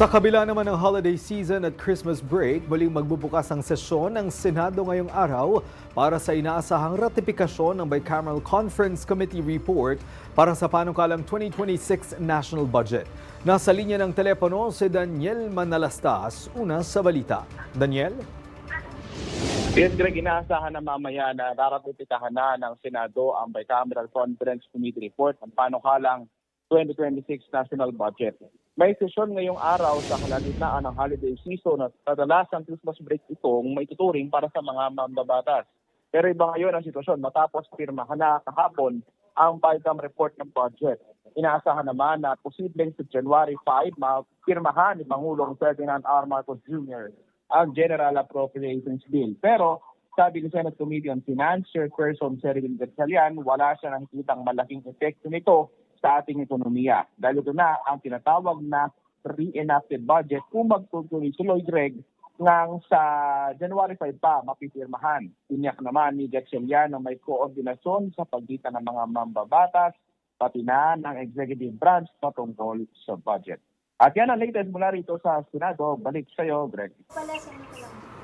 Sa kabila naman ng holiday season at Christmas break, muling magbubukas ang sesyon ng Senado ngayong araw para sa inaasahang ratifikasyon ng Bicameral Conference Committee report para sa panukalang 2026 national budget. Nasa linya ng telepono si Daniel Manalastas, una sa balita. Daniel? Yes, Greg, inaasahan na mamaya na raratipikahan na ng Senado ang Bicameral Conference Committee report ng panukalang 2026 national budget. May sesyon ngayong araw sa kalagitnaan ng holiday season at kadalasang Christmas break itong may tuturing para sa mga mambabatas. Pero iba ngayon ang sitwasyon matapos pirmahan na kahapon ang BICAM report ng budget. Inaasahan naman na posibleng sa January 5 mapirmahan ni Pangulong Ferdinand R. Marcos Jr. ang General Appropriations Bill. Pero sabi ni Senate Committee on Finance Chairperson Sherilyn Gatchalian, wala siya nakikitang malaking epekto nito sa ating ekonomiya. Dahil ito na ang tinatawag na re-enacted budget kung magtutuloy-tuloy, Greg, ngang sa January 5 pa mapipirmahan. Tinyak naman ni Gatchalian na may koordinasyon sa pagitan ng mga mambabatas, pati na ng executive branch patungkol sa budget. At yan ang latest mula rito sa Senado. Balik sa iyo, Greg.